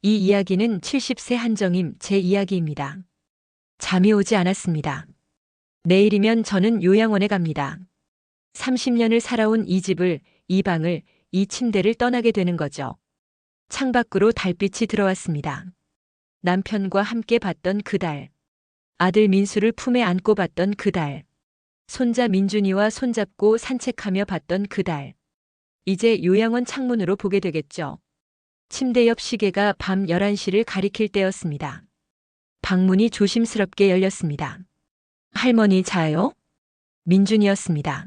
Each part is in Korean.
이 이야기는 70세 한정임 제 이야기입니다. 잠이 오지 않았습니다. 내일이면 저는 요양원에 갑니다. 30년을 살아온 이 집을, 이 방을, 이 침대를 떠나게 되는 거죠. 창밖으로 달빛이 들어왔습니다. 남편과 함께 봤던 그달. 아들 민수를 품에 안고 봤던 그달. 손자 민준이와 손잡고 산책하며 봤던 그달. 이제 요양원 창문으로 보게 되겠죠. 침대 옆 시계가 밤 11시를 가리킬 때였습니다. 방문이 조심스럽게 열렸습니다. 할머니 자요? 민준이었습니다.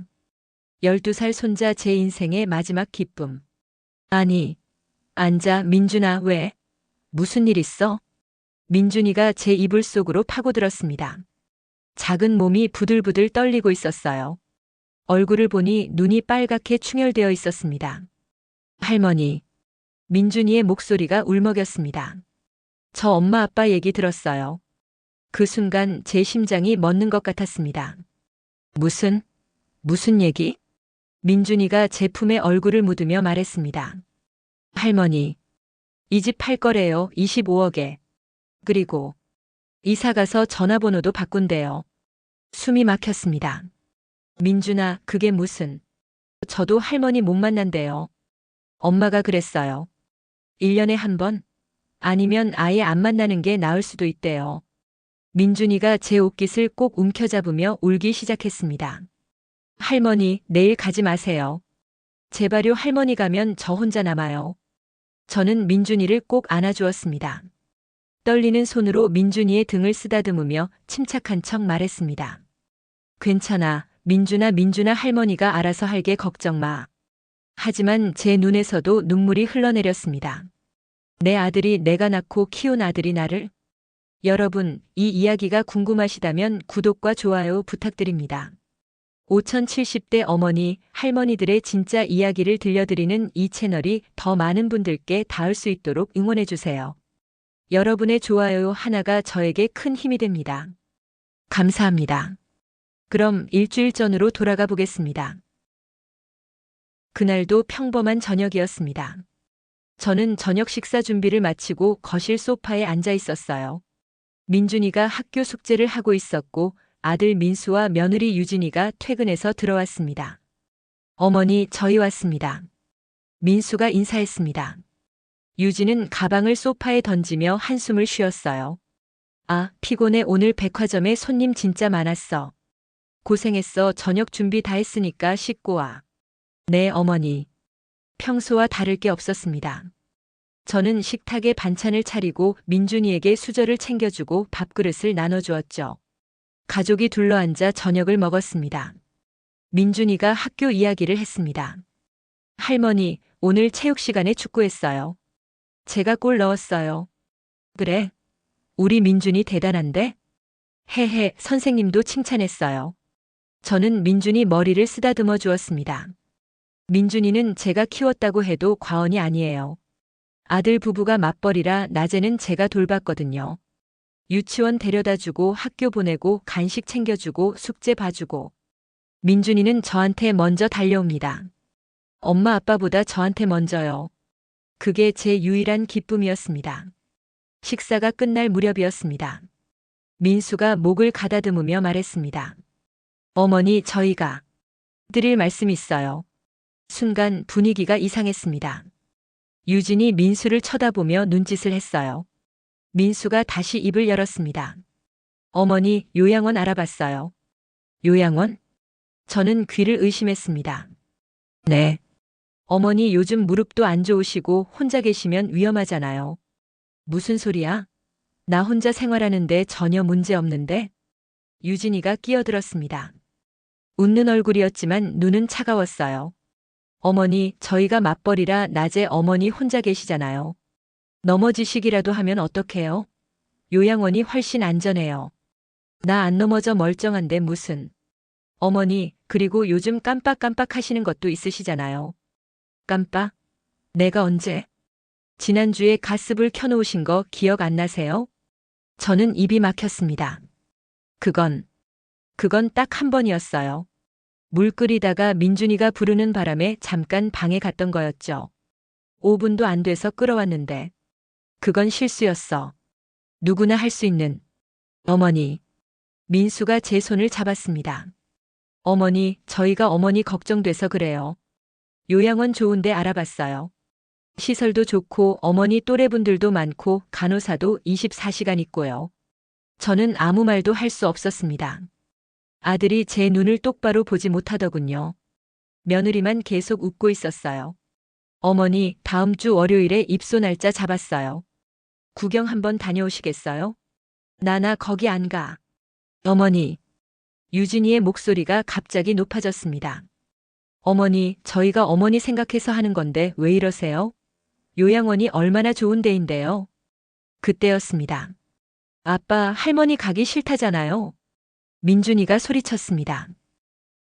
12살 손자 제 인생의 마지막 기쁨. 아니, 앉아 민준아 왜? 무슨 일 있어? 민준이가 제 이불 속으로 파고들었습니다. 작은 몸이 부들부들 떨리고 있었어요. 얼굴을 보니 눈이 빨갛게 충혈되어 있었습니다. 할머니. 민준이의 목소리가 울먹였습니다. 저 엄마 아빠 얘기 들었어요. 그 순간 제 심장이 멎는 것 같았습니다. 무슨 얘기? 민준이가 제 품에 얼굴을 묻으며 말했습니다. 할머니, 이 집 팔 거래요. 25억에. 그리고 이사 가서 전화번호도 바꾼대요. 숨이 막혔습니다. 민준아, 그게 무슨? 저도 할머니 못 만난대요. 엄마가 그랬어요. 1년에 한 번? 아니면 아예 안 만나는 게 나을 수도 있대요. 민준이가 제 옷깃을 꼭 움켜잡으며 울기 시작했습니다. 할머니, 내일 가지 마세요. 제발요 할머니 가면 저 혼자 남아요. 저는 민준이를 꼭 안아주었습니다. 떨리는 손으로 민준이의 등을 쓰다듬으며 침착한 척 말했습니다. 괜찮아, 민준아 할머니가 알아서 할게 걱정 마. 하지만 제 눈에서도 눈물이 흘러내렸습니다. 내 아들이 내가 낳고 키운 아들이 나를? 여러분, 이 이야기가 궁금하시다면 구독과 좋아요 부탁드립니다. 5070대 어머니, 할머니들의 진짜 이야기를 들려드리는 이 채널이 더 많은 분들께 닿을 수 있도록 응원해주세요. 여러분의 좋아요 하나가 저에게 큰 힘이 됩니다. 감사합니다. 그럼 일주일 전으로 돌아가 보겠습니다. 그날도 평범한 저녁이었습니다. 저는 저녁 식사 준비를 마치고 거실 소파에 앉아 있었어요. 민준이가 학교 숙제를 하고 있었고 아들 민수와 며느리 유진이가 퇴근해서 들어왔습니다. 어머니, 저희 왔습니다. 민수가 인사했습니다. 유진은 가방을 소파에 던지며 한숨을 쉬었어요. 아, 피곤해. 오늘 백화점에 손님 진짜 많았어. 고생했어. 저녁 준비 다 했으니까 씻고 와. 네, 어머니. 평소와 다를 게 없었습니다. 저는 식탁에 반찬을 차리고 민준이에게 수저를 챙겨주고 밥그릇을 나눠주었죠. 가족이 둘러앉아 저녁을 먹었습니다. 민준이가 학교 이야기를 했습니다. 할머니, 오늘 체육 시간에 축구했어요. 제가 골 넣었어요. 그래? 우리 민준이 대단한데? 헤헤, 선생님도 칭찬했어요. 저는 민준이 머리를 쓰다듬어 주었습니다. 민준이는 제가 키웠다고 해도 과언이 아니에요. 아들 부부가 맞벌이라 낮에는 제가 돌봤거든요. 유치원 데려다주고 학교 보내고 간식 챙겨주고 숙제 봐주고. 민준이는 저한테 먼저 달려옵니다. 엄마 아빠보다 저한테 먼저요. 그게 제 유일한 기쁨이었습니다. 식사가 끝날 무렵이었습니다. 민수가 목을 가다듬으며 말했습니다. 어머니, 저희가 드릴 말씀이 있어요. 순간 분위기가 이상했습니다. 유진이 민수를 쳐다보며 눈짓을 했어요. 민수가 다시 입을 열었습니다. 어머니, 요양원 알아봤어요. 요양원? 저는 귀를 의심했습니다. 네. 어머니 요즘 무릎도 안 좋으시고 혼자 계시면 위험하잖아요. 무슨 소리야? 나 혼자 생활하는데 전혀 문제 없는데? 유진이가 끼어들었습니다. 웃는 얼굴이었지만 눈은 차가웠어요. 어머니, 저희가 맞벌이라 낮에 어머니 혼자 계시잖아요. 넘어지시기라도 하면 어떡해요? 요양원이 훨씬 안전해요. 나 안 넘어져 멀쩡한데 무슨. 어머니, 그리고 요즘 깜빡깜빡 하시는 것도 있으시잖아요. 깜빡? 내가 언제? 지난주에 가스불 켜놓으신 거 기억 안 나세요? 저는 입이 막혔습니다. 그건 딱 한 번이었어요. 물 끓이다가 민준이가 부르는 바람에 잠깐 방에 갔던 거였죠. 5분도 안 돼서 끌어왔는데. 그건 실수였어. 누구나 할 수 있는. 어머니. 민수가 제 손을 잡았습니다. 어머니, 저희가 어머니 걱정돼서 그래요. 요양원 좋은데 알아봤어요. 시설도 좋고 어머니 또래분들도 많고 간호사도 24시간 있고요. 저는 아무 말도 할 수 없었습니다. 아들이 제 눈을 똑바로 보지 못하더군요. 며느리만 계속 웃고 있었어요. 어머니, 다음 주 월요일에 입소 날짜 잡았어요. 구경 한번 다녀오시겠어요? 나나 거기 안 가. 어머니. 유진이의 목소리가 갑자기 높아졌습니다. 어머니, 저희가 어머니 생각해서 하는 건데 왜 이러세요? 요양원이 얼마나 좋은 데인데요. 그때였습니다. 아빠, 할머니 가기 싫다잖아요. 민준이가 소리쳤습니다.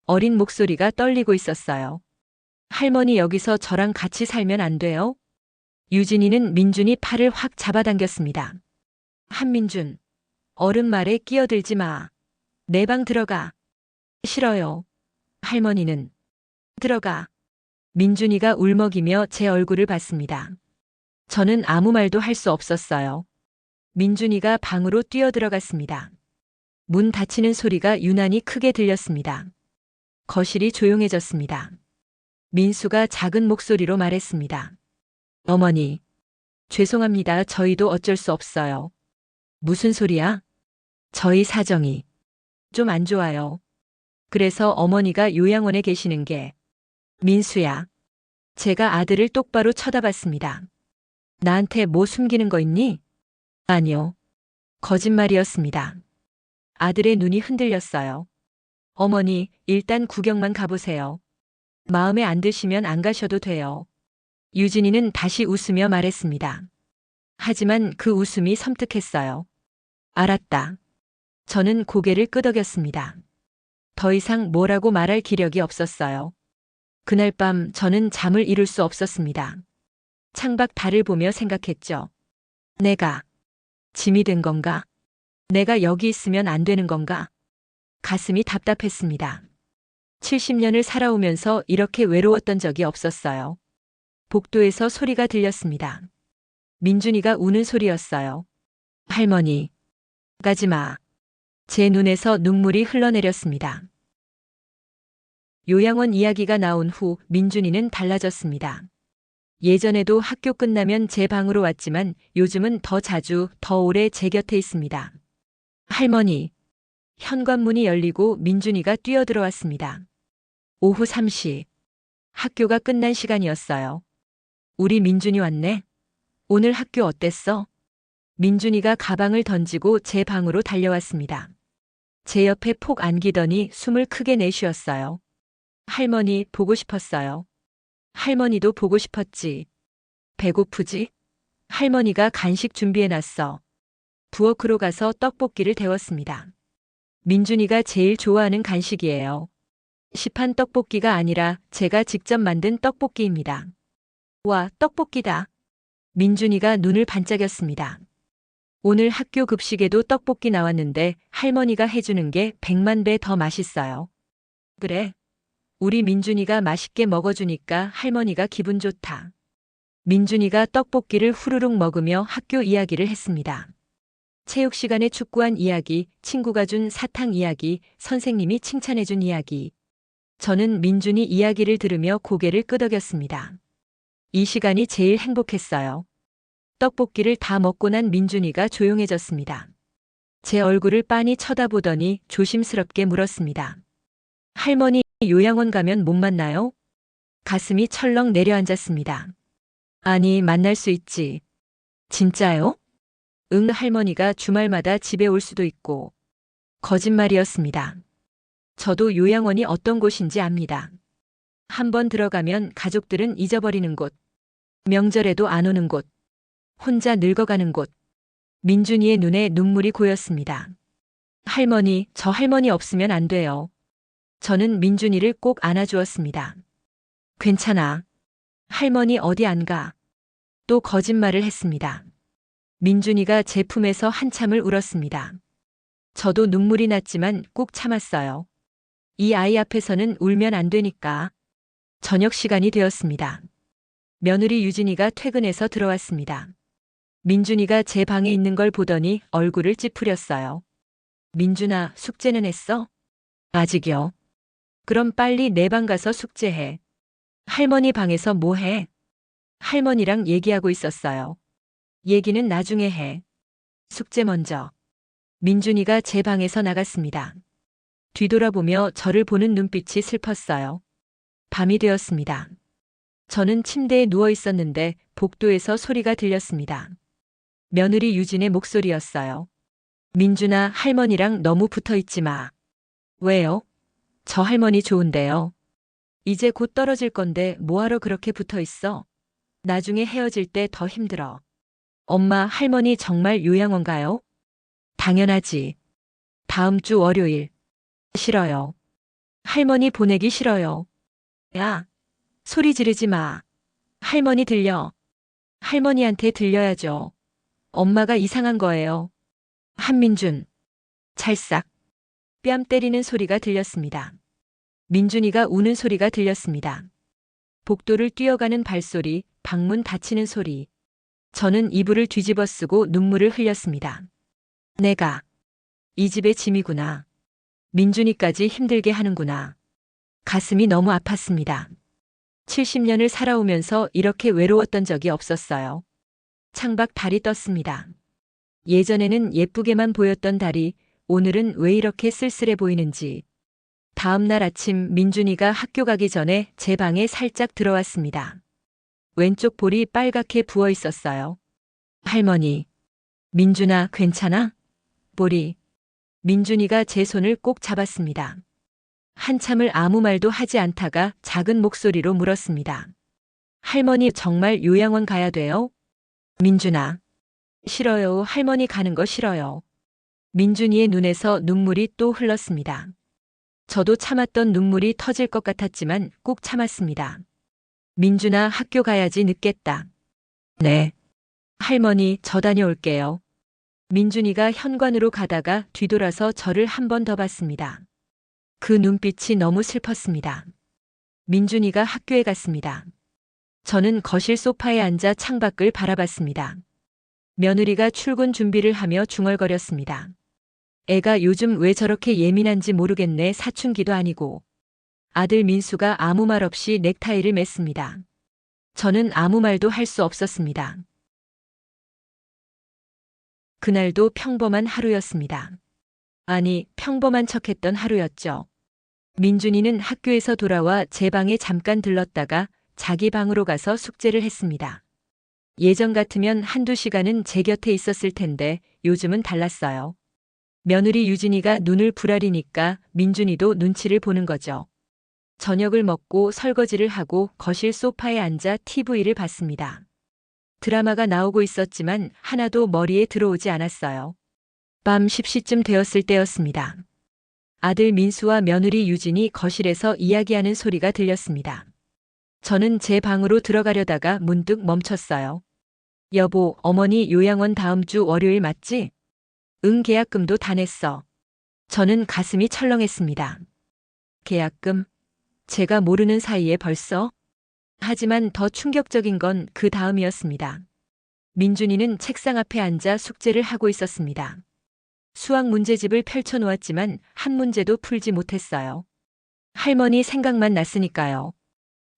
어린 목소리가 떨리고 있었어요. 할머니 여기서 저랑 같이 살면 안 돼요? 유진이는 민준이 팔을 확 잡아당겼습니다. 한민준, 어른 말에 끼어들지 마. 내 방 들어가. 싫어요. 할머니는 들어가. 민준이가 울먹이며 제 얼굴을 봤습니다. 저는 아무 말도 할 수 없었어요. 민준이가 방으로 뛰어들어갔습니다. 문 닫히는 소리가 유난히 크게 들렸습니다. 거실이 조용해졌습니다. 민수가 작은 목소리로 말했습니다. 어머니, 죄송합니다. 저희도 어쩔 수 없어요. 무슨 소리야? 저희 사정이 좀 안 좋아요. 그래서 어머니가 요양원에 계시는 게. 민수야. 제가 아들을 똑바로 쳐다봤습니다. 나한테 뭐 숨기는 거 있니? 아니요. 거짓말이었습니다. 아들의 눈이 흔들렸어요. 어머니, 일단 구경만 가보세요. 마음에 안 드시면 안 가셔도 돼요. 유진이는 다시 웃으며 말했습니다. 하지만 그 웃음이 섬뜩했어요. 알았다. 저는 고개를 끄덕였습니다. 더 이상 뭐라고 말할 기력이 없었어요. 그날 밤 저는 잠을 이룰 수 없었습니다. 창밖 달을 보며 생각했죠. 내가 짐이 된 건가? 내가 여기 있으면 안 되는 건가? 가슴이 답답했습니다. 70년을 살아오면서 이렇게 외로웠던 적이 없었어요. 복도에서 소리가 들렸습니다. 민준이가 우는 소리였어요. 할머니, 가지 마. 제 눈에서 눈물이 흘러내렸습니다. 요양원 이야기가 나온 후 민준이는 달라졌습니다. 예전에도 학교 끝나면 제 방으로 왔지만 요즘은 더 자주, 더 오래 제 곁에 있습니다. 할머니. 현관문이 열리고 민준이가 뛰어들어왔습니다. 오후 3시. 학교가 끝난 시간이었어요. 우리 민준이 왔네. 오늘 학교 어땠어? 민준이가 가방을 던지고 제 방으로 달려왔습니다. 제 옆에 폭 안기더니 숨을 크게 내쉬었어요. 할머니 보고 싶었어요. 할머니도 보고 싶었지. 배고프지? 할머니가 간식 준비해놨어. 부엌으로 가서 떡볶이를 데웠습니다. 민준이가 제일 좋아하는 간식이에요. 시판 떡볶이가 아니라 제가 직접 만든 떡볶이입니다. 와, 떡볶이다. 민준이가 눈을 반짝였습니다. 오늘 학교 급식에도 떡볶이 나왔는데 할머니가 해주는 게 100만 배 더 맛있어요. 그래. 우리 민준이가 맛있게 먹어주니까 할머니가 기분 좋다. 민준이가 떡볶이를 후루룩 먹으며 학교 이야기를 했습니다. 체육 시간에 축구한 이야기, 친구가 준 사탕 이야기, 선생님이 칭찬해준 이야기. 저는 민준이 이야기를 들으며 고개를 끄덕였습니다. 이 시간이 제일 행복했어요. 떡볶이를 다 먹고 난 민준이가 조용해졌습니다. 제 얼굴을 빤히 쳐다보더니 조심스럽게 물었습니다. 할머니, 요양원 가면 못 만나요? 가슴이 철렁 내려앉았습니다. 아니, 만날 수 있지. 진짜요? 응, 할머니가 주말마다 집에 올 수도 있고. 거짓말이었습니다. 저도 요양원이 어떤 곳인지 압니다. 한번 들어가면 가족들은 잊어버리는 곳. 명절에도 안 오는 곳. 혼자 늙어가는 곳. 민준이의 눈에 눈물이 고였습니다. 할머니, 저 할머니 없으면 안 돼요. 저는 민준이를 꼭 안아주었습니다. 괜찮아. 할머니 어디 안 가. 또 거짓말을 했습니다. 민준이가 제 품에서 한참을 울었습니다. 저도 눈물이 났지만 꾹 참았어요. 이 아이 앞에서는 울면 안 되니까. 저녁 시간이 되었습니다. 며느리 유진이가 퇴근해서 들어왔습니다. 민준이가 제 방에 있는 걸 보더니 얼굴을 찌푸렸어요. 민준아, 숙제는 했어? 아직이요. 그럼 빨리 내 방 가서 숙제해. 할머니 방에서 뭐 해? 할머니랑 얘기하고 있었어요. 얘기는 나중에 해. 숙제 먼저. 민준이가 제 방에서 나갔습니다. 뒤돌아보며 저를 보는 눈빛이 슬펐어요. 밤이 되었습니다. 저는 침대에 누워 있었는데 복도에서 소리가 들렸습니다. 며느리 유진의 목소리였어요. 민준아, 할머니랑 너무 붙어 있지 마. 왜요? 저 할머니 좋은데요. 이제 곧 떨어질 건데 뭐하러 그렇게 붙어 있어? 나중에 헤어질 때 더 힘들어. 엄마, 할머니 정말 요양원가요? 당연하지. 다음 주 월요일. 싫어요. 할머니 보내기 싫어요. 야, 소리 지르지 마. 할머니 들려. 할머니한테 들려야죠. 엄마가 이상한 거예요. 한민준. 찰싹. 뺨 때리는 소리가 들렸습니다. 민준이가 우는 소리가 들렸습니다. 복도를 뛰어가는 발소리, 방문 닫히는 소리. 저는 이불을 뒤집어 쓰고 눈물을 흘렸습니다. 내가 이 집의 짐이구나. 민준이까지 힘들게 하는구나. 가슴이 너무 아팠습니다. 70년을 살아오면서 이렇게 외로웠던 적이 없었어요. 창밖 달이 떴습니다. 예전에는 예쁘게만 보였던 달이 오늘은 왜 이렇게 쓸쓸해 보이는지. 다음 날 아침 민준이가 학교 가기 전에 제 방에 살짝 들어왔습니다. 왼쪽 볼이 빨갛게 부어 있었어요. 할머니. 민준아, 괜찮아? 볼이. 민준이가 제 손을 꼭 잡았습니다. 한참을 아무 말도 하지 않다가 작은 목소리로 물었습니다. 할머니 정말 요양원 가야 돼요? 민준아. 싫어요. 할머니 가는 거 싫어요. 민준이의 눈에서 눈물이 또 흘렀습니다. 저도 참았던 눈물이 터질 것 같았지만 꼭 참았습니다. 민준아, 학교 가야지 늦겠다. 네. 할머니, 저 다녀올게요. 민준이가 현관으로 가다가 뒤돌아서 저를 한 번 더 봤습니다. 그 눈빛이 너무 슬펐습니다. 민준이가 학교에 갔습니다. 저는 거실 소파에 앉아 창밖을 바라봤습니다. 며느리가 출근 준비를 하며 중얼거렸습니다. 애가 요즘 왜 저렇게 예민한지 모르겠네. 사춘기도 아니고. 아들 민수가 아무 말 없이 넥타이를 맸습니다. 저는 아무 말도 할 수 없었습니다. 그날도 평범한 하루였습니다. 아니, 평범한 척했던 하루였죠. 민준이는 학교에서 돌아와 제 방에 잠깐 들렀다가 자기 방으로 가서 숙제를 했습니다. 예전 같으면 한두 시간은 제 곁에 있었을 텐데 요즘은 달랐어요. 며느리 유진이가 눈을 부라리니까 민준이도 눈치를 보는 거죠. 저녁을 먹고 설거지를 하고 거실 소파에 앉아 TV를 봤습니다. 드라마가 나오고 있었지만 하나도 머리에 들어오지 않았어요. 밤 10시쯤 되었을 때였습니다. 아들 민수와 며느리 유진이 거실에서 이야기하는 소리가 들렸습니다. 저는 제 방으로 들어가려다가 문득 멈췄어요. 여보, 어머니 요양원 다음 주 월요일 맞지? 응, 계약금도 다 냈어. 저는 가슴이 철렁했습니다. 계약금? 제가 모르는 사이에 벌써? 하지만 더 충격적인 건 그 다음이었습니다. 민준이는 책상 앞에 앉아 숙제를 하고 있었습니다. 수학 문제집을 펼쳐놓았지만 한 문제도 풀지 못했어요. 할머니 생각만 났으니까요.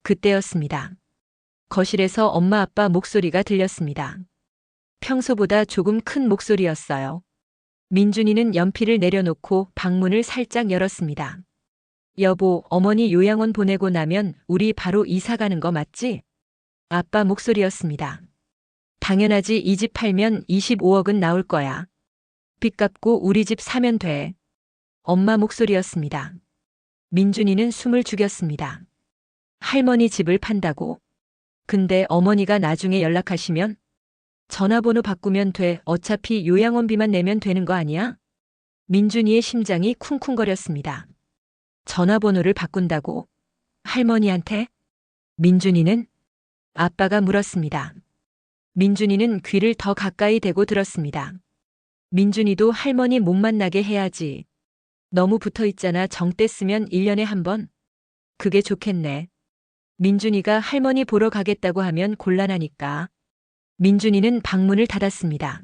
그때였습니다. 거실에서 엄마 아빠 목소리가 들렸습니다. 평소보다 조금 큰 목소리였어요. 민준이는 연필을 내려놓고 방문을 살짝 열었습니다. 여보, 어머니 요양원 보내고 나면 우리 바로 이사 가는 거 맞지? 아빠 목소리였습니다. 당연하지. 이 집 팔면 25억은 나올 거야. 빚 갚고 우리 집 사면 돼. 엄마 목소리였습니다. 민준이는 숨을 죽였습니다. 할머니 집을 판다고? 근데 어머니가 나중에 연락하시면? 전화번호 바꾸면 돼. 어차피 요양원비만 내면 되는 거 아니야? 민준이의 심장이 쿵쿵거렸습니다. 전화번호를 바꾼다고? 할머니한테? 민준이는? 아빠가 물었습니다. 민준이는 귀를 더 가까이 대고 들었습니다. 민준이도 할머니 못 만나게 해야지. 너무 붙어 있잖아. 정때 쓰면 1년에 한 번? 그게 좋겠네. 민준이가 할머니 보러 가겠다고 하면 곤란하니까. 민준이는 방문을 닫았습니다.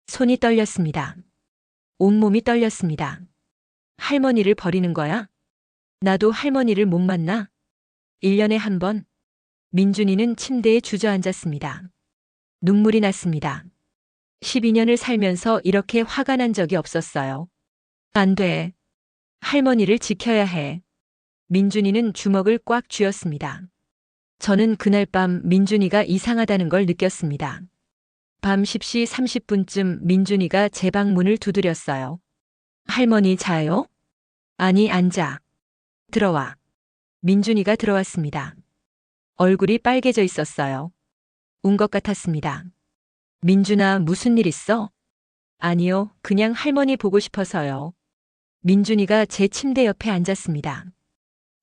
손이 떨렸습니다. 온몸이 떨렸습니다. 할머니를 버리는 거야? 나도 할머니를 못 만나? 1년에 한 번? 민준이는 침대에 주저앉았습니다. 눈물이 났습니다. 12년을 살면서 이렇게 화가 난 적이 없었어요. 안 돼. 할머니를 지켜야 해. 민준이는 주먹을 꽉 쥐었습니다. 저는 그날 밤 민준이가 이상하다는 걸 느꼈습니다. 밤 10시 30분쯤 민준이가 제 방 문을 두드렸어요. 할머니 자요? 아니, 앉아. 들어와. 민준이가 들어왔습니다. 얼굴이 빨개져 있었어요. 운 것 같았습니다. 민준아, 무슨 일 있어? 아니요, 그냥 할머니 보고 싶어서요. 민준이가 제 침대 옆에 앉았습니다.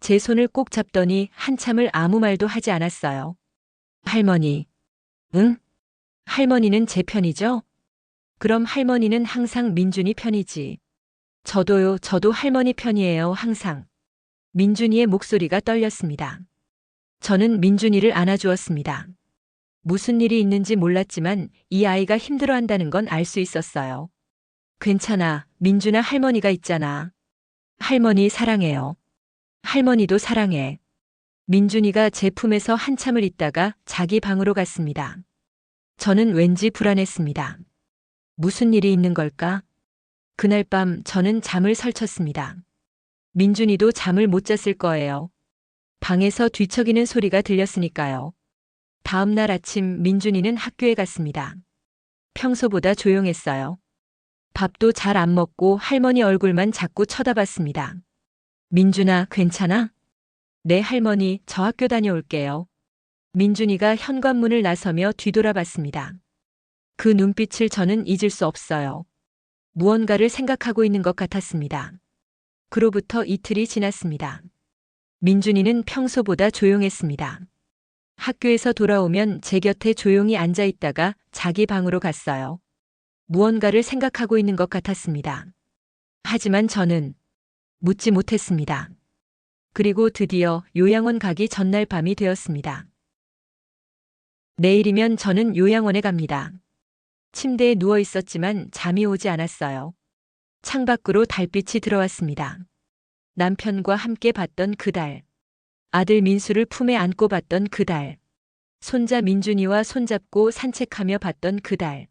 제 손을 꼭 잡더니 한참을 아무 말도 하지 않았어요. 할머니. 응? 할머니는 제 편이죠? 그럼 할머니는 항상 민준이 편이지. 저도요, 저도 할머니 편이에요, 항상. 민준이의 목소리가 떨렸습니다. 저는 민준이를 안아주었습니다. 무슨 일이 있는지 몰랐지만 이 아이가 힘들어한다는 건 알 수 있었어요. 괜찮아, 민준아, 할머니가 있잖아. 할머니 사랑해요. 할머니도 사랑해. 민준이가 제 품에서 한참을 있다가 자기 방으로 갔습니다. 저는 왠지 불안했습니다. 무슨 일이 있는 걸까? 그날 밤 저는 잠을 설쳤습니다. 민준이도 잠을 못 잤을 거예요. 방에서 뒤척이는 소리가 들렸으니까요. 다음 날 아침 민준이는 학교에 갔습니다. 평소보다 조용했어요. 밥도 잘 안 먹고 할머니 얼굴만 자꾸 쳐다봤습니다. 민준아, 괜찮아? 네, 할머니, 저 학교 다녀올게요. 민준이가 현관문을 나서며 뒤돌아봤습니다. 그 눈빛을 저는 잊을 수 없어요. 무언가를 생각하고 있는 것 같았습니다. 그로부터 이틀이 지났습니다. 민준이는 평소보다 조용했습니다. 학교에서 돌아오면 제 곁에 조용히 앉아 있다가 자기 방으로 갔어요. 무언가를 생각하고 있는 것 같았습니다. 하지만 저는 묻지 못했습니다. 그리고 드디어 요양원 가기 전날 밤이 되었습니다. 내일이면 저는 요양원에 갑니다. 침대에 누워 있었지만 잠이 오지 않았어요. 창밖으로 달빛이 들어왔습니다. 남편과 함께 봤던 그달. 아들 민수를 품에 안고 봤던 그달. 손자 민준이와 손잡고 산책하며 봤던 그달.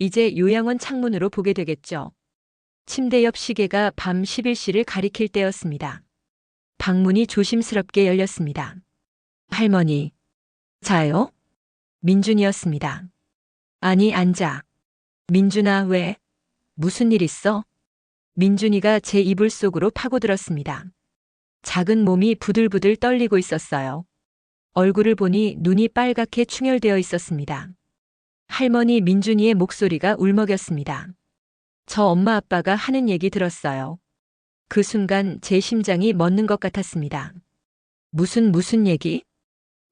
이제 요양원 창문으로 보게 되겠죠. 침대 옆 시계가 밤 11시를 가리킬 때였습니다. 방문이 조심스럽게 열렸습니다. 할머니. 자요? 민준이었습니다. 아니, 앉아. 민준아, 왜? 무슨 일 있어? 민준이가 제 이불 속으로 파고들었습니다. 작은 몸이 부들부들 떨리고 있었어요. 얼굴을 보니 눈이 빨갛게 충혈되어 있었습니다. 할머니, 민준이의 목소리가 울먹였습니다. 저 엄마 아빠가 하는 얘기 들었어요. 그 순간 제 심장이 멎는 것 같았습니다. 무슨 얘기?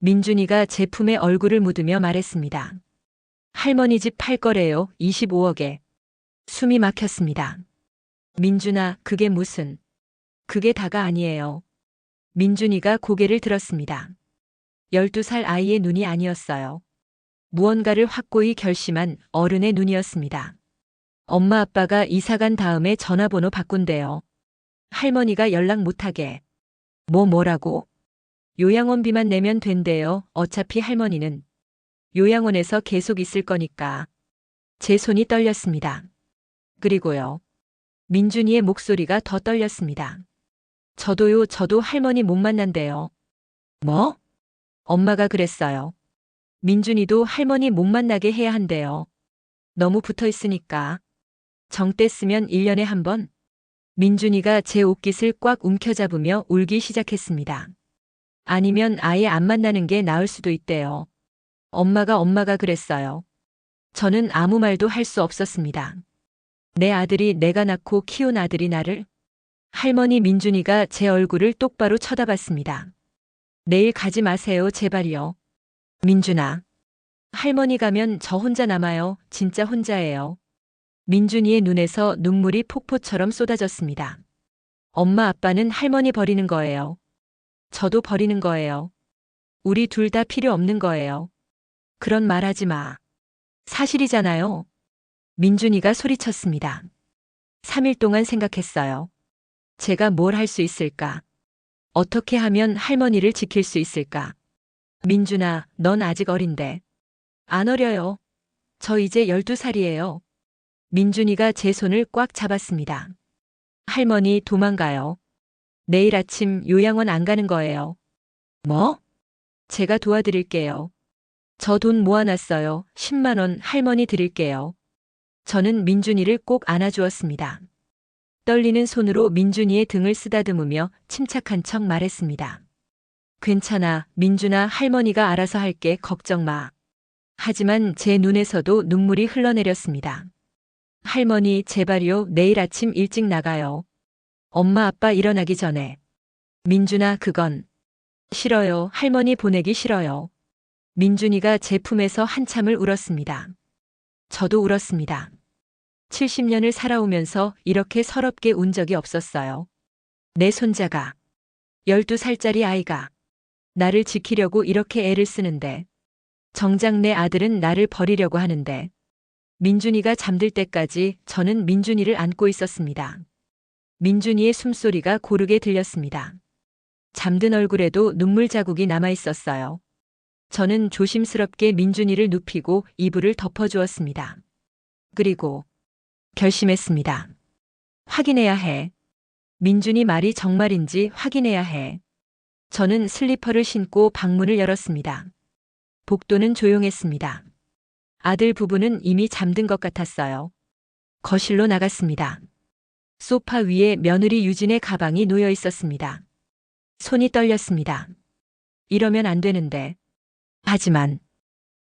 민준이가 제 품에 얼굴을 묻으며 말했습니다. 할머니 집 팔 거래요, 25억에. 숨이 막혔습니다. 민준아, 그게 무슨... 그게 다가 아니에요. 민준이가 고개를 들었습니다. 12살 아이의 눈이 아니었어요. 무언가를 확고히 결심한 어른의 눈이었습니다. 엄마 아빠가 이사 간 다음에 전화번호 바꾼대요. 할머니가 연락 못하게. 뭐라고? 요양원비만 내면 된대요. 어차피 할머니는 요양원에서 계속 있을 거니까. 제 손이 떨렸습니다. 그리고요. 민준이의 목소리가 더 떨렸습니다. 저도요, 저도 할머니 못 만난대요. 뭐? 엄마가 그랬어요. 민준이도 할머니 못 만나게 해야 한대요. 너무 붙어 있으니까. 정때 쓰면 1년에 한 번. 민준이가 제 옷깃을 꽉 움켜잡으며 울기 시작했습니다. 아니면 아예 안 만나는 게 나을 수도 있대요. 엄마가 그랬어요. 저는 아무 말도 할 수 없었습니다. 내 아들이 내가 낳고 키운 아들이 나를? 할머니 민준이가 제 얼굴을 똑바로 쳐다봤습니다. 내일 가지 마세요, 제발요. 민준아. 할머니 가면 저 혼자 남아요. 진짜 혼자예요. 민준이의 눈에서 눈물이 폭포처럼 쏟아졌습니다. 엄마 아빠는 할머니 버리는 거예요. 저도 버리는 거예요. 우리 둘 다 필요 없는 거예요. 그런 말 하지 마. 사실이잖아요. 민준이가 소리쳤습니다. 3일 동안 생각했어요. 제가 뭘 할 수 있을까? 어떻게 하면 할머니를 지킬 수 있을까? 민준아, 넌 아직 어린데. 안 어려요. 저 이제 12살이에요. 민준이가 제 손을 꽉 잡았습니다. 할머니 도망가요. 내일 아침 요양원 안 가는 거예요. 뭐? 제가 도와드릴게요. 저 돈 모아놨어요. 10만 원 할머니 드릴게요. 저는 민준이를 꼭 안아주었습니다. 떨리는 손으로 민준이의 등을 쓰다듬으며 침착한 척 말했습니다. 괜찮아, 민준아, 할머니가 알아서 할게, 걱정 마. 하지만 제 눈에서도 눈물이 흘러내렸습니다. 할머니, 제발요, 내일 아침 일찍 나가요. 엄마, 아빠 일어나기 전에. 민준아, 그건 싫어요. 할머니 보내기 싫어요. 민준이가 제 품에서 한참을 울었습니다. 저도 울었습니다. 70년을 살아오면서 이렇게 서럽게 운 적이 없었어요. 내 손자가, 12살짜리 아이가 나를 지키려고 이렇게 애를 쓰는데, 정작 내 아들은 나를 버리려고 하는데, 민준이가 잠들 때까지 저는 민준이를 안고 있었습니다. 민준이의 숨소리가 고르게 들렸습니다. 잠든 얼굴에도 눈물 자국이 남아 있었어요. 저는 조심스럽게 민준이를 눕히고 이불을 덮어주었습니다. 그리고 결심했습니다. 확인해야 해. 민준이 말이 정말인지 확인해야 해. 저는 슬리퍼를 신고 방문을 열었습니다. 복도는 조용했습니다. 아들 부부는 이미 잠든 것 같았어요. 거실로 나갔습니다. 소파 위에 며느리 유진의 가방이 놓여 있었습니다. 손이 떨렸습니다. 이러면 안 되는데. 하지만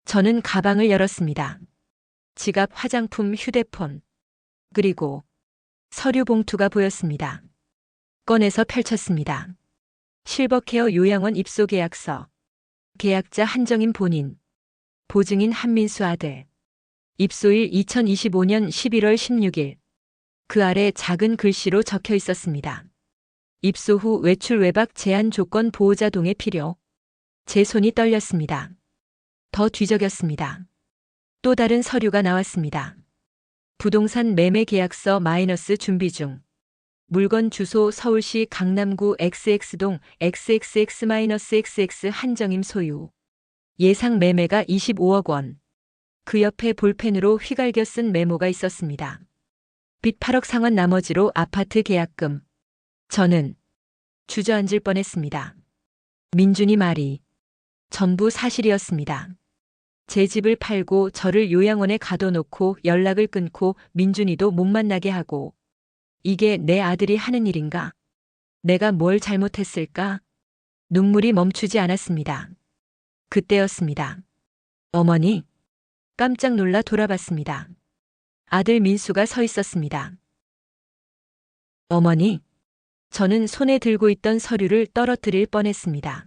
저는 가방을 열었습니다. 지갑, 화장품, 휴대폰, 그리고 서류 봉투가 보였습니다. 꺼내서 펼쳤습니다. 실버케어 요양원 입소 계약서. 계약자 한정인 본인. 보증인 한민수 아들. 입소일 2025년 11월 16일. 그 아래 작은 글씨로 적혀 있었습니다. 입소 후 외출 외박 제한 조건 보호자 동의 필요. 제 손이 떨렸습니다. 더 뒤적였습니다. 또 다른 서류가 나왔습니다. 부동산 매매 계약서 마이너스 준비 중. 물건 주소 서울시 강남구 XX동 XXX-XX 한정임 소유. 예상 매매가 25억 원. 그 옆에 볼펜으로 휘갈겨 쓴 메모가 있었습니다. 빚 8억 상환 나머지로 아파트 계약금. 저는 주저앉을 뻔했습니다. 민준이 말이 전부 사실이었습니다. 제 집을 팔고 저를 요양원에 가둬놓고 연락을 끊고 민준이도 못 만나게 하고. 이게 내 아들이 하는 일인가? 내가 뭘 잘못했을까? 눈물이 멈추지 않았습니다. 그때였습니다. 어머니. 깜짝 놀라 돌아봤습니다. 아들 민수가 서 있었습니다. 어머니. 저는 손에 들고 있던 서류를 떨어뜨릴 뻔했습니다.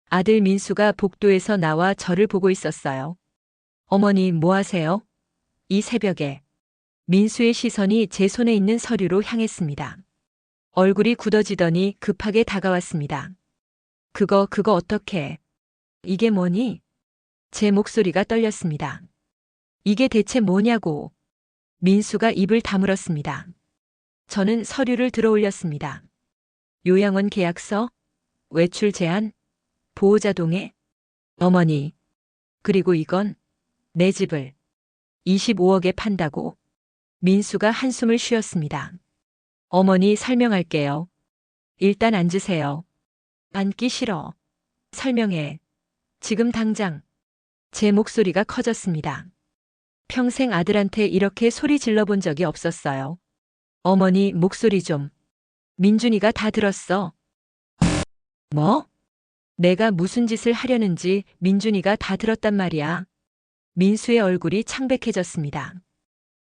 아들 민수가 복도에서 나와 저를 보고 있었어요. 어머니, 뭐 하세요? 이 새벽에. 민수의 시선이 제 손에 있는 서류로 향했습니다. 얼굴이 굳어지더니 급하게 다가왔습니다. 그거 어떻게? 이게 뭐니? 제 목소리가 떨렸습니다. 이게 대체 뭐냐고. 민수가 입을 다물었습니다. 저는 서류를 들어 올렸습니다. 요양원 계약서, 외출 제한, 보호자 동의, 어머니. 그리고 이건 내 집을 25억에 판다고. 민수가 한숨을 쉬었습니다. 어머니, 설명할게요. 일단 앉으세요. 앉기 싫어. 설명해. 지금 당장. 제 목소리가 커졌습니다. 평생 아들한테 이렇게 소리 질러본 적이 없었어요. 어머니, 목소리 좀. 민준이가 다 들었어. 뭐? 내가 무슨 짓을 하려는지 민준이가 다 들었단 말이야. 민수의 얼굴이 창백해졌습니다.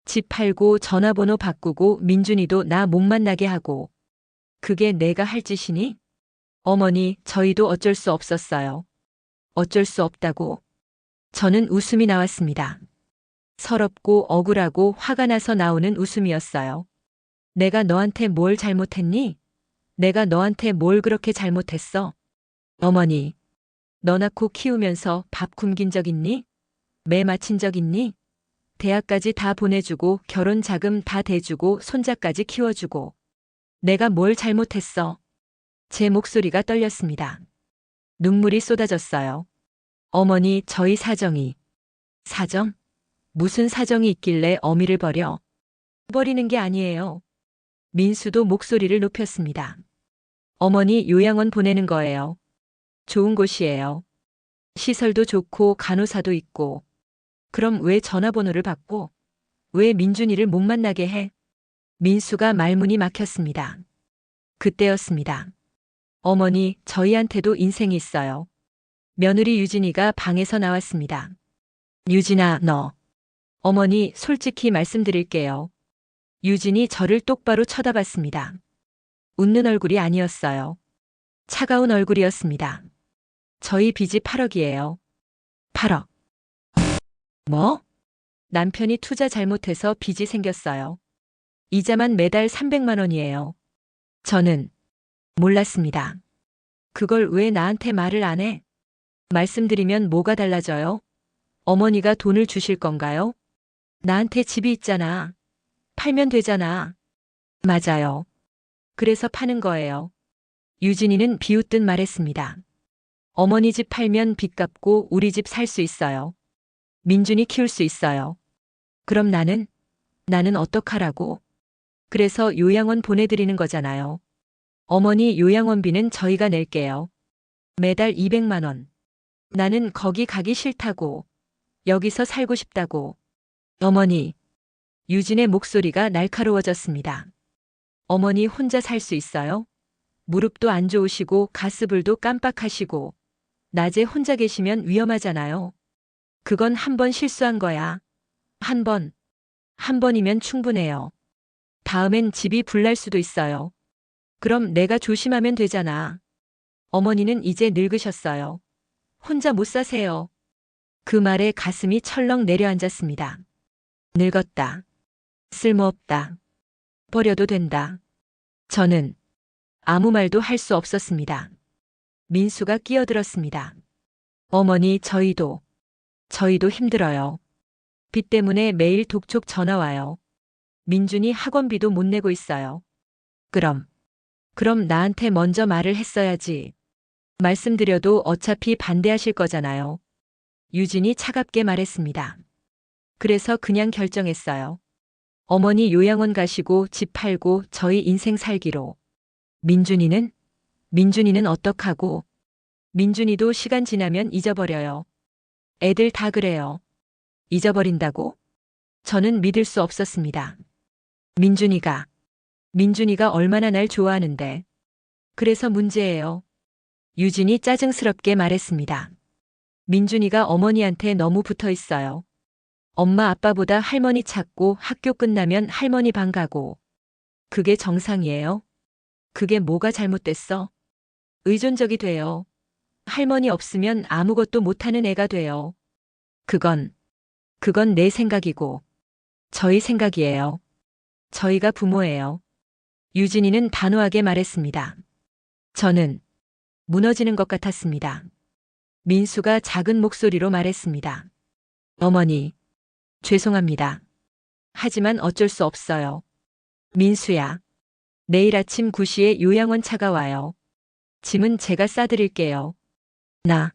집 팔고 전화번호 바꾸고 민준이도 나 못 만나게 하고. 그게 내가 할 짓이니? 어머니, 저희도 어쩔 수 없었어요. 어쩔 수 없다고. 저는 웃음이 나왔습니다. 서럽고 억울하고 화가 나서 나오는 웃음이었어요. 내가 너한테 뭘 잘못했니? 내가 너한테 뭘 그렇게 잘못했어? 어머니, 너 낳고 키우면서 밥 굶긴 적 있니? 매 마친 적 있니? 대학까지 다 보내주고 결혼 자금 다 대주고 손자까지 키워주고 내가 뭘 잘못했어? 제 목소리가 떨렸습니다. 눈물이 쏟아졌어요. 어머니, 저희 사정이. 사정? 무슨 사정이 있길래 어미를 버려? 버리는 게 아니에요. 민수도 목소리를 높였습니다. 어머니 요양원 보내는 거예요. 좋은 곳이에요. 시설도 좋고 간호사도 있고. 그럼 왜 전화번호를 받고? 왜 민준이를 못 만나게 해? 민수가 말문이 막혔습니다. 그때였습니다. 어머니, 저희한테도 인생이 있어요. 며느리 유진이가 방에서 나왔습니다. 유진아, 너. 어머니, 솔직히 말씀드릴게요. 유진이 저를 똑바로 쳐다봤습니다. 웃는 얼굴이 아니었어요. 차가운 얼굴이었습니다. 저희 빚이 8억이에요. 8억. 뭐? 남편이 투자 잘못해서 빚이 생겼어요. 이자만 매달 300만 원이에요. 저는 몰랐습니다. 그걸 왜 나한테 말을 안 해? 말씀드리면 뭐가 달라져요? 어머니가 돈을 주실 건가요? 나한테 집이 있잖아. 팔면 되잖아. 맞아요. 그래서 파는 거예요. 유진이는 비웃듯 말했습니다. 어머니 집 팔면 빚 갚고 우리 집 살 수 있어요. 민준이 키울 수 있어요. 그럼 나는 어떡하라고? 그래서 요양원 보내드리는 거잖아요. 어머니 요양원비는 저희가 낼게요. 매달 200만 원. 나는 거기 가기 싫다고. 여기서 살고 싶다고. 어머니. 유진의 목소리가 날카로워졌습니다. 어머니 혼자 살 수 있어요? 무릎도 안 좋으시고 가스불도 깜빡하시고 낮에 혼자 계시면 위험하잖아요. 그건 한 번 실수한 거야. 한 번. 한 번이면 충분해요. 다음엔 집이 불날 수도 있어요. 그럼 내가 조심하면 되잖아. 어머니는 이제 늙으셨어요. 혼자 못 사세요. 그 말에 가슴이 철렁 내려앉았습니다. 늙었다. 쓸모없다. 버려도 된다. 저는 아무 말도 할 수 없었습니다. 민수가 끼어들었습니다. 어머니, 저희도 힘들어요. 빚 때문에 매일 독촉 전화 와요. 민준이 학원비도 못 내고 있어요. 그럼 나한테 먼저 말을 했어야지. 말씀드려도 어차피 반대하실 거잖아요. 유진이 차갑게 말했습니다. 그래서 그냥 결정했어요. 어머니 요양원 가시고 집 팔고 저희 인생 살기로. 민준이는 어떡하고? 민준이도 시간 지나면 잊어버려요. 애들 다 그래요. 잊어버린다고? 저는 믿을 수 없었습니다. 민준이가 얼마나 날 좋아하는데. 그래서 문제예요. 유진이 짜증스럽게 말했습니다. 민준이가 어머니한테 너무 붙어 있어요. 엄마 아빠보다 할머니 찾고 학교 끝나면 할머니 방 가고. 그게 정상이에요? 그게 뭐가 잘못됐어? 의존적이 돼요. 할머니 없으면 아무것도 못하는 애가 돼요. 그건 내 생각이고 저희 생각이에요. 저희가 부모예요. 유진이는 단호하게 말했습니다. 저는 무너지는 것 같았습니다. 민수가 작은 목소리로 말했습니다. 어머니, 죄송합니다. 하지만 어쩔 수 없어요. 민수야, 내일 아침 9시에 요양원 차가 와요. 짐은 제가 싸드릴게요. 나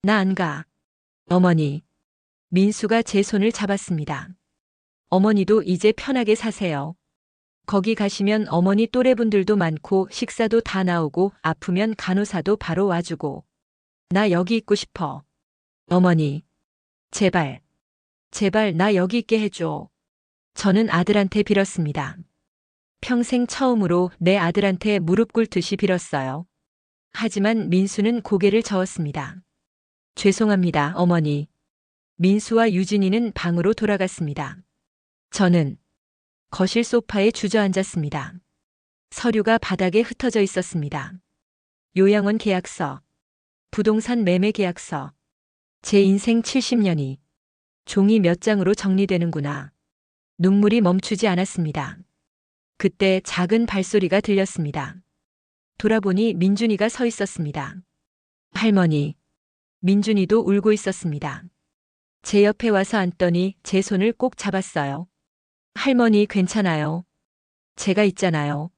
안 가. 어머니. 민수가 제 손을 잡았습니다. 어머니도 이제 편하게 사세요. 거기 가시면 어머니 또래분들도 많고 식사도 다 나오고 아프면 간호사도 바로 와주고. 나 여기 있고 싶어. 어머니. 제발 나 여기 있게 해줘. 저는 아들한테 빌었습니다. 평생 처음으로 내 아들한테 무릎 꿇듯이 빌었어요. 하지만 민수는 고개를 저었습니다. 죄송합니다, 어머니. 민수와 유진이는 방으로 돌아갔습니다. 저는 거실 소파에 주저앉았습니다. 서류가 바닥에 흩어져 있었습니다. 요양원 계약서, 부동산 매매 계약서, 제 인생 70년이 종이 몇 장으로 정리되는구나. 눈물이 멈추지 않았습니다. 그때 작은 발소리가 들렸습니다. 돌아보니 민준이가 서 있었습니다. 할머니. 민준이도 울고 있었습니다. 제 옆에 와서 앉더니 제 손을 꼭 잡았어요. 할머니 괜찮아요. 제가 있잖아요.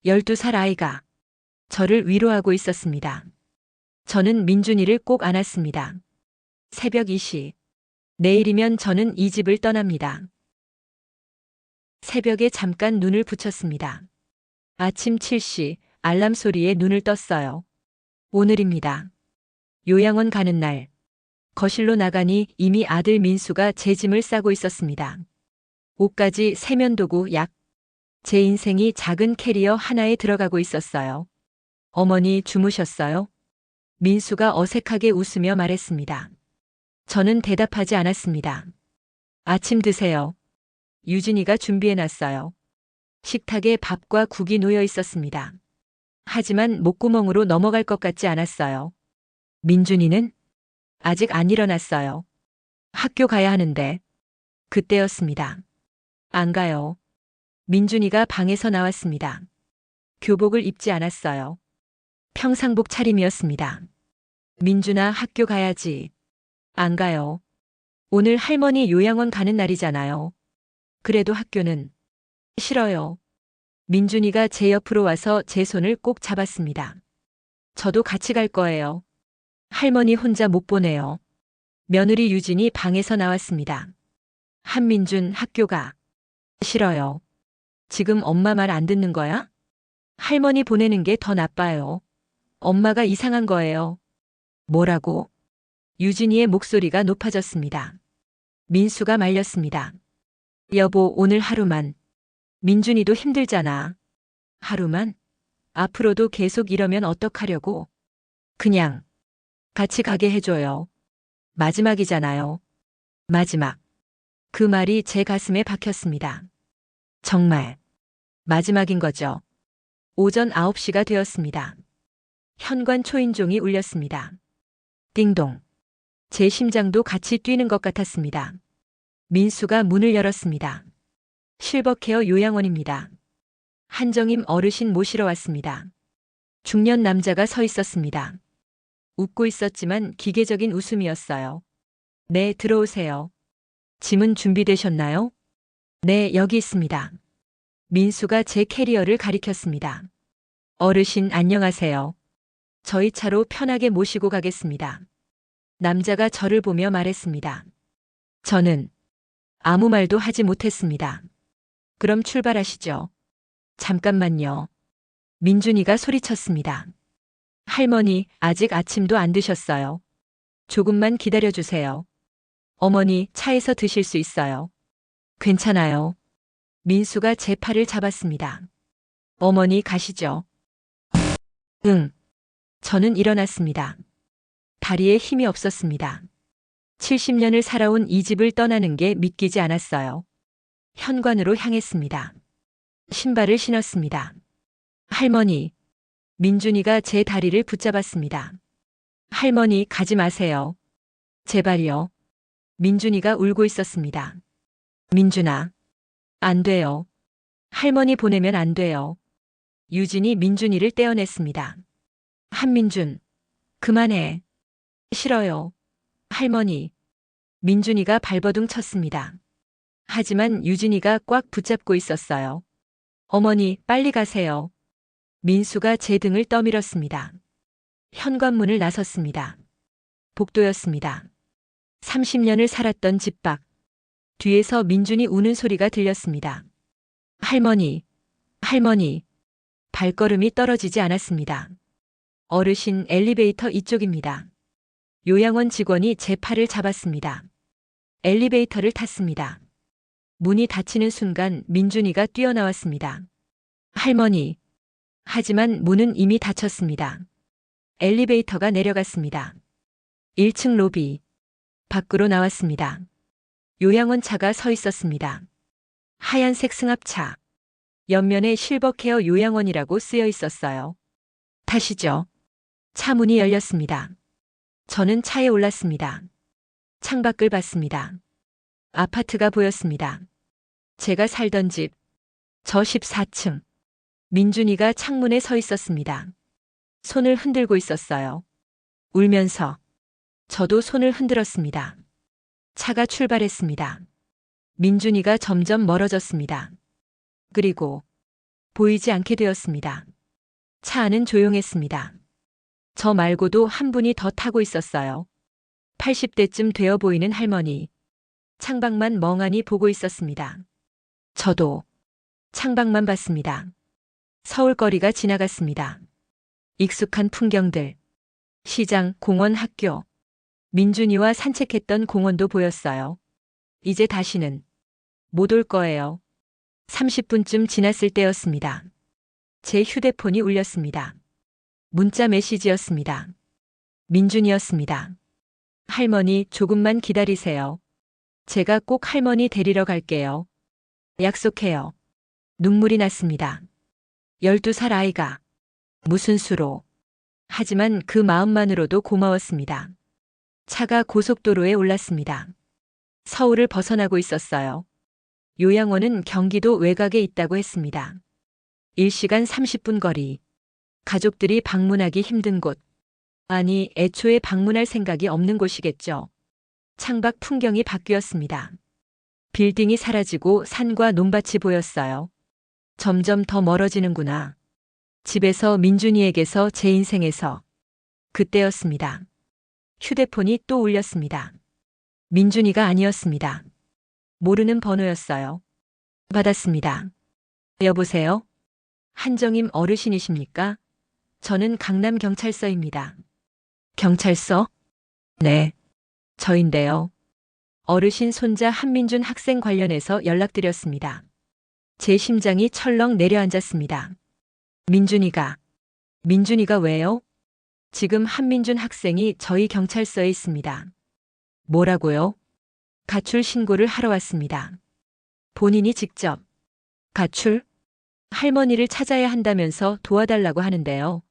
12살 아이가 저를 위로하고 있었습니다. 저는 민준이를 꼭 안았습니다. 새벽 2시. 내일이면 저는 이 집을 떠납니다. 새벽에 잠깐 눈을 붙였습니다. 아침 7시 알람 소리에 눈을 떴어요. 오늘입니다. 요양원 가는 날. 거실로 나가니 이미 아들 민수가 제 짐을 싸고 있었습니다. 옷까지 세면도구, 약. 제 인생이 작은 캐리어 하나에 들어가고 있었어요. 어머니 주무셨어요? 민수가 어색하게 웃으며 말했습니다. 저는 대답하지 않았습니다. 아침 드세요. 유진이가 준비해놨어요. 식탁에 밥과 국이 놓여 있었습니다. 하지만 목구멍으로 넘어갈 것 같지 않았어요. 민준이는 아직 안 일어났어요. 학교 가야 하는데. 그때였습니다. 안 가요. 민준이가 방에서 나왔습니다. 교복을 입지 않았어요. 평상복 차림이었습니다. 민준아, 학교 가야지. 안 가요. 오늘 할머니 요양원 가는 날이잖아요. 그래도 학교는 싫어요. 민준이가 제 옆으로 와서 제 손을 꼭 잡았습니다. 저도 같이 갈 거예요. 할머니 혼자 못 보내요. 며느리 유진이 방에서 나왔습니다. 한민준, 학교 가. 싫어요. 지금 엄마 말 안 듣는 거야? 할머니 보내는 게 더 나빠요. 엄마가 이상한 거예요. 뭐라고? 유진이의 목소리가 높아졌습니다. 민수가 말렸습니다. 여보, 오늘 하루만. 민준이도 힘들잖아. 하루만? 앞으로도 계속 이러면 어떡하려고? 그냥 같이 가게 해줘요. 마지막이잖아요. 마지막. 그 말이 제 가슴에 박혔습니다. 정말 마지막인 거죠. 오전 9시가 되었습니다. 현관 초인종이 울렸습니다. 띵동. 제 심장도 같이 뛰는 것 같았습니다. 민수가 문을 열었습니다. 실버케어 요양원입니다. 한정임 어르신 모시러 왔습니다. 중년 남자가 서 있었습니다. 웃고 있었지만 기계적인 웃음이었어요. 네, 들어오세요. 짐은 준비되셨나요? 네, 여기 있습니다. 민수가 제 캐리어를 가리켰습니다. 어르신 안녕하세요. 저희 차로 편하게 모시고 가겠습니다. 남자가 저를 보며 말했습니다. 저는 아무 말도 하지 못했습니다. 그럼 출발하시죠. 잠깐만요. 민준이가 소리쳤습니다. 할머니, 아직 아침도 안 드셨어요. 조금만 기다려주세요. 어머니, 차에서 드실 수 있어요. 괜찮아요. 민수가 제 팔을 잡았습니다. 어머니, 가시죠. 응. 저는 일어났습니다. 다리에 힘이 없었습니다. 70년을 살아온 이 집을 떠나는 게 믿기지 않았어요. 현관으로 향했습니다. 신발을 신었습니다. 할머니. 민준이가 제 다리를 붙잡았습니다. 할머니, 가지 마세요. 제발요. 민준이가 울고 있었습니다. 민준아. 안 돼요. 할머니 보내면 안 돼요. 유진이 민준이를 떼어냈습니다. 한민준. 그만해. 싫어요. 할머니. 민준이가 발버둥 쳤습니다. 하지만 유진이가 꽉 붙잡고 있었어요. 어머니, 빨리 가세요. 민수가 제 등을 떠밀었습니다. 현관문을 나섰습니다. 복도였습니다. 30년을 살았던 집 밖. 뒤에서 민준이 우는 소리가 들렸습니다. 할머니, 할머니. 발걸음이 떨어지지 않았습니다. 어르신, 엘리베이터 이쪽입니다. 요양원 직원이 제 팔을 잡았습니다. 엘리베이터를 탔습니다. 문이 닫히는 순간 민준이가 뛰어나왔습니다. 할머니. 하지만 문은 이미 닫혔습니다. 엘리베이터가 내려갔습니다. 1층 로비. 밖으로 나왔습니다. 요양원 차가 서 있었습니다. 하얀색 승합차. 옆면에 실버케어 요양원이라고 쓰여 있었어요. 타시죠. 차 문이 열렸습니다. 저는 차에 올랐습니다. 창밖을 봤습니다. 아파트가 보였습니다. 제가 살던 집. 저 14층. 민준이가 창문에 서 있었습니다. 손을 흔들고 있었어요. 울면서. 저도 손을 흔들었습니다. 차가 출발했습니다. 민준이가 점점 멀어졌습니다. 그리고 보이지 않게 되었습니다. 차 안은 조용했습니다. 저 말고도 한 분이 더 타고 있었어요. 80대쯤 되어 보이는 할머니. 창밖만 멍하니 보고 있었습니다. 저도 창밖만 봤습니다. 서울거리가 지나갔습니다. 익숙한 풍경들. 시장, 공원, 학교. 민준이와 산책했던 공원도 보였어요. 이제 다시는 못 올 거예요. 30분쯤 지났을 때였습니다. 제 휴대폰이 울렸습니다. 문자 메시지였습니다. 민준이었습니다. 할머니, 조금만 기다리세요. 제가 꼭 할머니 데리러 갈게요. 약속해요. 눈물이 났습니다. 12살 아이가 무슨 수로. 하지만 그 마음만으로도 고마웠습니다. 차가 고속도로에 올랐습니다. 서울을 벗어나고 있었어요. 요양원은 경기도 외곽에 있다고 했습니다. 1시간 30분 거리. 가족들이 방문하기 힘든 곳. 아니, 애초에 방문할 생각이 없는 곳이겠죠. 창밖 풍경이 바뀌었습니다. 빌딩이 사라지고 산과 논밭이 보였어요. 점점 더 멀어지는구나. 집에서 민준이에게서 제 인생에서. 그때였습니다. 휴대폰이 또 울렸습니다. 민준이가 아니었습니다. 모르는 번호였어요. 받았습니다. 여보세요? 한정임 어르신이십니까? 저는 강남경찰서입니다. 경찰서? 네. 저인데요. 어르신 손자 한민준 학생 관련해서 연락드렸습니다. 제 심장이 철렁 내려앉았습니다. 민준이가 왜요? 지금 한민준 학생이 저희 경찰서에 있습니다. 뭐라고요? 가출 신고를 하러 왔습니다. 본인이 직접. 가출? 할머니를 찾아야 한다면서 도와달라고 하는데요.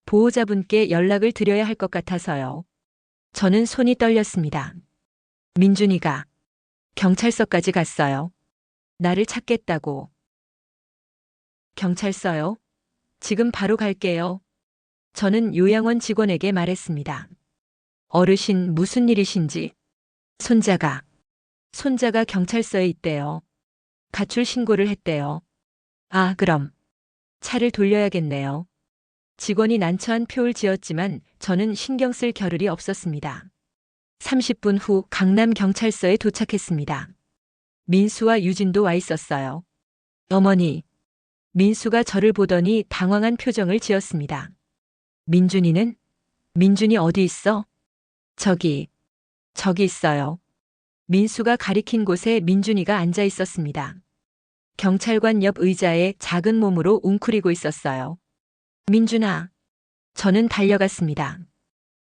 보호자분께 연락을 드려야 할 것 같아서요. 저는 손이 떨렸습니다. 민준이가 경찰서까지 갔어요. 나를 찾겠다고. 경찰서요? 지금 바로 갈게요. 저는 요양원 직원에게 말했습니다. 어르신 무슨 일이신지. 손자가 경찰서에 있대요. 가출 신고를 했대요. 아, 그럼 차를 돌려야겠네요. 직원이 난처한 표를 지었지만 저는 신경 쓸 겨를이 없었습니다. 30분 후 강남경찰서에 도착했습니다. 민수와 유진도 와 있었어요. 어머니. 민수가 저를 보더니 당황한 표정을 지었습니다. 민준이 어디 있어? 저기 있어요. 민수가 가리킨 곳에 민준이가 앉아 있었습니다. 경찰관 옆 의자에 작은 몸으로 웅크리고 있었어요. 민준아. 저는 달려갔습니다.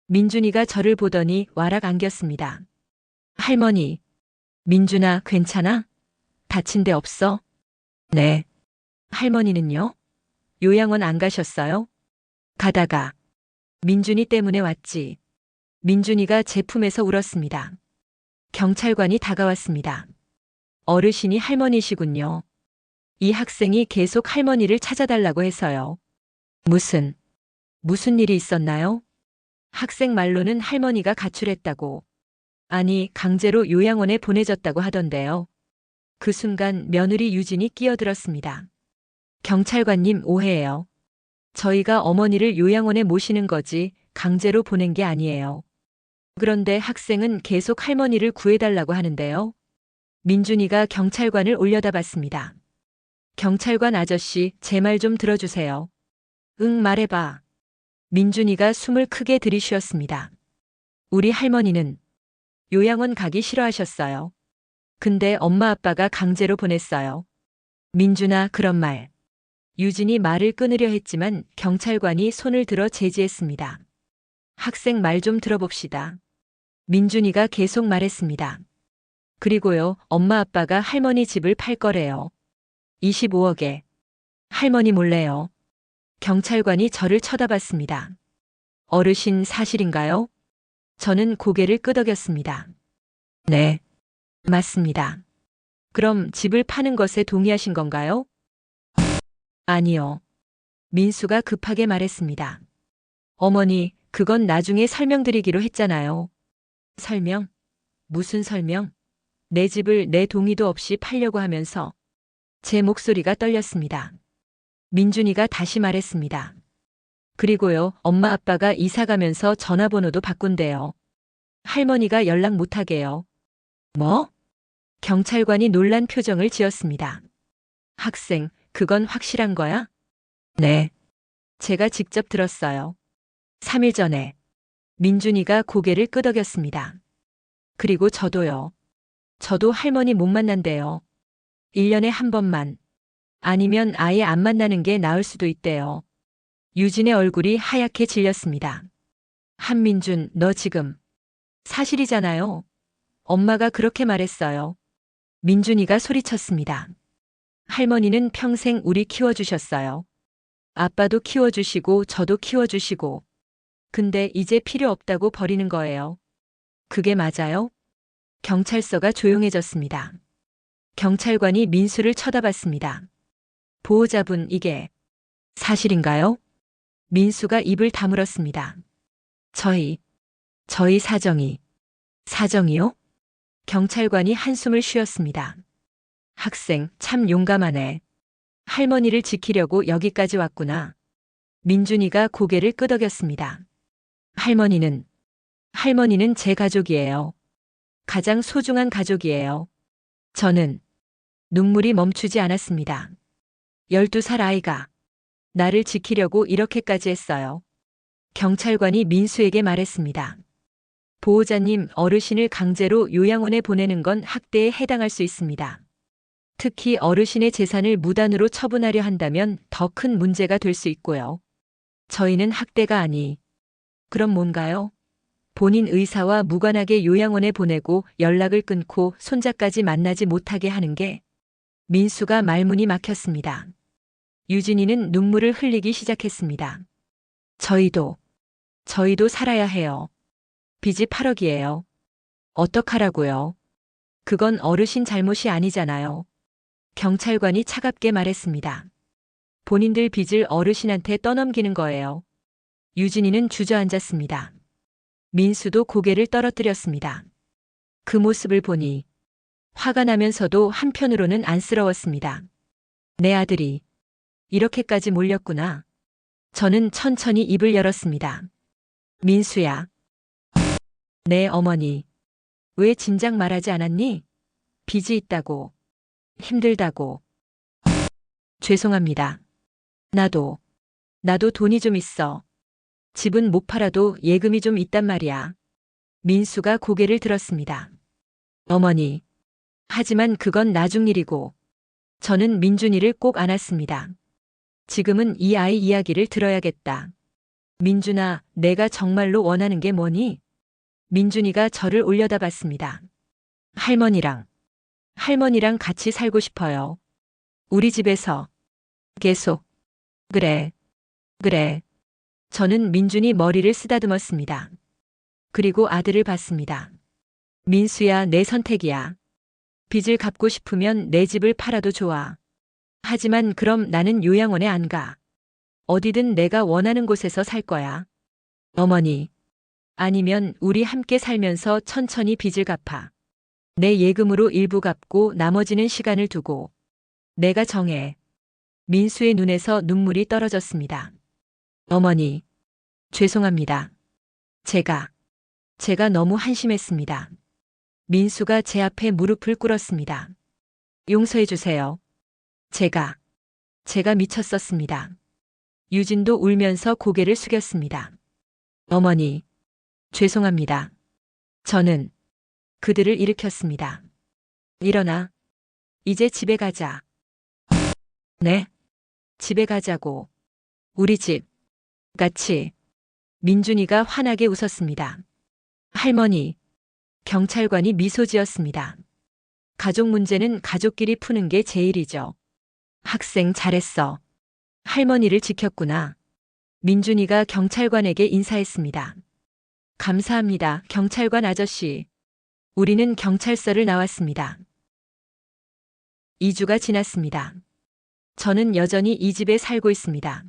민준이가 저를 보더니 와락 안겼습니다. 할머니. 민준아, 괜찮아? 다친 데 없어? 네. 할머니는요? 요양원 안 가셨어요? 가다가. 민준이 때문에 왔지. 민준이가 제 품에서 울었습니다. 경찰관이 다가왔습니다. 어르신이 할머니시군요. 이 학생이 계속 할머니를 찾아달라고 해서요. 무슨 일이 있었나요? 학생 말로는 할머니가 가출했다고. 아니, 강제로 요양원에 보내졌다고 하던데요. 그 순간 며느리 유진이 끼어들었습니다. 경찰관님, 오해예요. 저희가 어머니를 요양원에 모시는 거지 강제로 보낸 게 아니에요. 그런데 학생은 계속 할머니를 구해달라고 하는데요. 민준이가 경찰관을 올려다봤습니다. 경찰관 아저씨, 제 말 좀 들어주세요. 응, 말해봐. 민준이가 숨을 크게 들이쉬었습니다. 우리 할머니는 요양원 가기 싫어하셨어요. 근데 엄마 아빠가 강제로 보냈어요. 민준아, 그런 말. 유진이 말을 끊으려 했지만 경찰관이 손을 들어 제지했습니다. 학생 말 좀 들어봅시다. 민준이가 계속 말했습니다. 그리고요, 엄마 아빠가 할머니 집을 팔 거래요. 25억에. 할머니 몰래요. 경찰관이 저를 쳐다봤습니다. 어르신, 사실인가요? 저는 고개를 끄덕였습니다. 네. 맞습니다. 그럼 집을 파는 것에 동의하신 건가요? 아니요. 민수가 급하게 말했습니다. 어머니, 그건 나중에 설명드리기로 했잖아요. 설명? 무슨 설명? 내 집을 내 동의도 없이 팔려고 하면서 제 목소리가 떨렸습니다. 민준이가 다시 말했습니다. 그리고요, 엄마 아빠가 이사 가면서 전화번호도 바꾼대요. 할머니가 연락 못하게요. 뭐? 경찰관이 놀란 표정을 지었습니다. 학생, 그건 확실한 거야? 네. 제가 직접 들었어요. 3일 전에. 민준이가 고개를 끄덕였습니다. 그리고 저도요. 저도 할머니 못 만난대요. 1년에 한 번만. 아니면 아예 안 만나는 게 나을 수도 있대요. 유진의 얼굴이 하얗게 질렸습니다. 한민준, 너 지금 사실이잖아요. 엄마가 그렇게 말했어요. 민준이가 소리쳤습니다. 할머니는 평생 우리 키워주셨어요. 아빠도 키워주시고 저도 키워주시고. 근데 이제 필요 없다고 버리는 거예요. 그게 맞아요? 경찰서가 조용해졌습니다. 경찰관이 민수를 쳐다봤습니다. 보호자분, 이게 사실인가요? 민수가 입을 다물었습니다. 저희 사정이요? 경찰관이 한숨을 쉬었습니다. 학생, 참 용감하네. 할머니를 지키려고 여기까지 왔구나. 민준이가 고개를 끄덕였습니다. 할머니는 제 가족이에요. 가장 소중한 가족이에요. 저는 눈물이 멈추지 않았습니다. 12살 아이가 나를 지키려고 이렇게까지 했어요. 경찰관이 민수에게 말했습니다. 보호자님, 어르신을 강제로 요양원에 보내는 건 학대에 해당할 수 있습니다. 특히 어르신의 재산을 무단으로 처분하려 한다면 더 큰 문제가 될 수 있고요. 저희는 학대가 그럼 뭔가요? 본인 의사와 무관하게 요양원에 보내고 연락을 끊고 손자까지 만나지 못하게 하는 게. 민수가 말문이 막혔습니다. 유진이는 눈물을 흘리기 시작했습니다. 저희도 살아야 해요. 빚이 8억이에요. 어떡하라고요? 그건 어르신 잘못이 아니잖아요. 경찰관이 차갑게 말했습니다. 본인들 빚을 어르신한테 떠넘기는 거예요. 유진이는 주저앉았습니다. 민수도 고개를 떨어뜨렸습니다. 그 모습을 보니 화가 나면서도 한편으로는 안쓰러웠습니다. 내 아들이 이렇게까지 몰렸구나. 저는 천천히 입을 열었습니다. 민수야. 네, 어머니. 왜 진작 말하지 않았니? 빚이 있다고. 힘들다고. 죄송합니다. 나도 돈이 좀 있어. 집은 못 팔아도 예금이 좀 있단 말이야. 민수가 고개를 들었습니다. 어머니. 하지만 그건 나중 일이고. 저는 민준이를 꼭 안았습니다. 지금은 이 아이 이야기를 들어야겠다. 민준아, 내가 정말로 원하는 게 뭐니? 민준이가 저를 올려다봤습니다. 할머니랑 같이 살고 싶어요. 우리 집에서 계속. 그래. 저는 민준이 머리를 쓰다듬었습니다. 그리고 아들을 봤습니다. 민수야, 내 선택이야. 빚을 갚고 싶으면 내 집을 팔아도 좋아. 하지만 그럼 나는 요양원에 안 가. 어디든 내가 원하는 곳에서 살 거야. 어머니. 아니면 우리 함께 살면서 천천히 빚을 갚아. 내 예금으로 일부 갚고 나머지는 시간을 두고. 내가 정해. 민수의 눈에서 눈물이 떨어졌습니다. 어머니. 죄송합니다. 제가 너무 한심했습니다. 민수가 제 앞에 무릎을 꿇었습니다. 용서해 주세요. 제가 미쳤었습니다. 유진도 울면서 고개를 숙였습니다. 어머니. 죄송합니다. 저는 그들을 일으켰습니다. 일어나. 이제 집에 가자. 네. 집에 가자고. 우리 집. 같이. 민준이가 환하게 웃었습니다. 할머니. 경찰관이 미소 지었습니다. 가족 문제는 가족끼리 푸는 게 제일이죠. 학생 잘했어. 할머니를 지켰구나. 민준이가 경찰관에게 인사했습니다. 감사합니다, 경찰관 아저씨. 우리는 경찰서를 나왔습니다. 2주가 지났습니다. 저는 여전히 이 집에 살고 있습니다.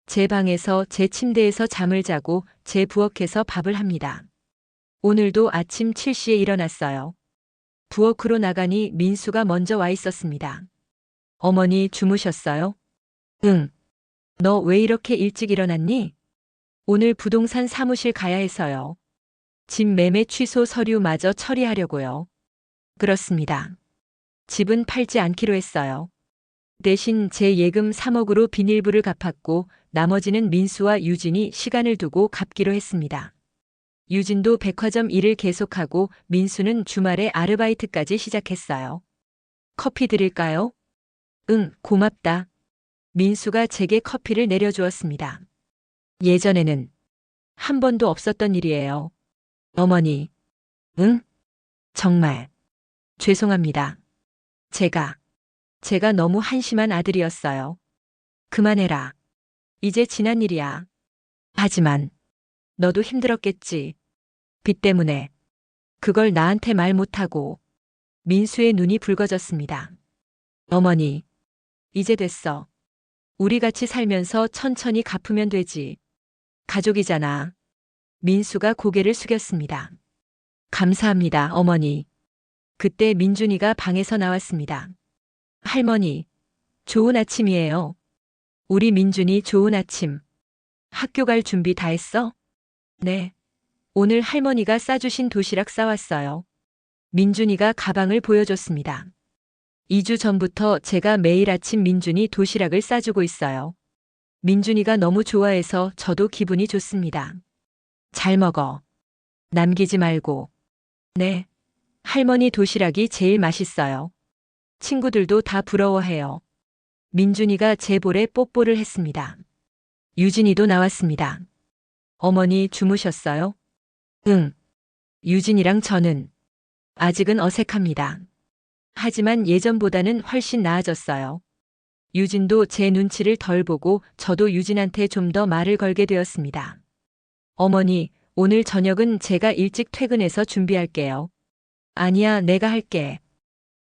제 방에서 제 침대에서 잠을 자고 제 부엌에서 밥을 합니다. 오늘도 아침 7시에 일어났어요. 부엌으로 나가니 민수가 먼저 와 있었습니다. 어머니 주무셨어요? 응. 너 왜 이렇게 일찍 일어났니? 오늘 부동산 사무실 가야 해서요. 집 매매 취소 서류마저 처리하려고요. 그렇습니다. 집은 팔지 않기로 했어요. 대신 제 예금 3억으로 비닐부를 갚았고 나머지는 민수와 유진이 시간을 두고 갚기로 했습니다. 유진도 백화점 일을 계속하고 민수는 주말에 아르바이트까지 시작했어요. 커피 드릴까요? 응, 고맙다. 민수가 제게 커피를 내려주었습니다. 예전에는 한 번도 없었던 일이에요. 어머니. 응? 정말. 죄송합니다. 제가 너무 한심한 아들이었어요. 그만해라. 이제 지난 일이야. 하지만 너도 힘들었겠지. 빚 때문에. 그걸 나한테 말 못하고. 민수의 눈이 붉어졌습니다. 어머니. 이제 됐어. 우리 같이 살면서 천천히 갚으면 되지. 가족이잖아. 민수가 고개를 숙였습니다. 감사합니다, 어머니. 그때 민준이가 방에서 나왔습니다. 할머니, 좋은 아침이에요. 우리 민준이 좋은 아침. 학교 갈 준비 다 했어? 네. 오늘 할머니가 싸주신 도시락 싸왔어요. 민준이가 가방을 보여줬습니다. 2주 전부터 제가 매일 아침 민준이 도시락을 싸주고 있어요. 민준이가 너무 좋아해서 저도 기분이 좋습니다. 잘 먹어. 남기지 말고. 네. 할머니 도시락이 제일 맛있어요. 친구들도 다 부러워해요. 민준이가 제 볼에 뽀뽀를 했습니다. 유진이도 나왔습니다. 어머니 주무셨어요? 응. 유진이랑 저는 아직은 어색합니다. 하지만 예전보다는 훨씬 나아졌어요. 유진도 제 눈치를 덜 보고 저도 유진한테 좀 더 말을 걸게 되었습니다. 어머니, 오늘 저녁은 제가 일찍 퇴근해서 준비할게요. 아니야, 내가 할게.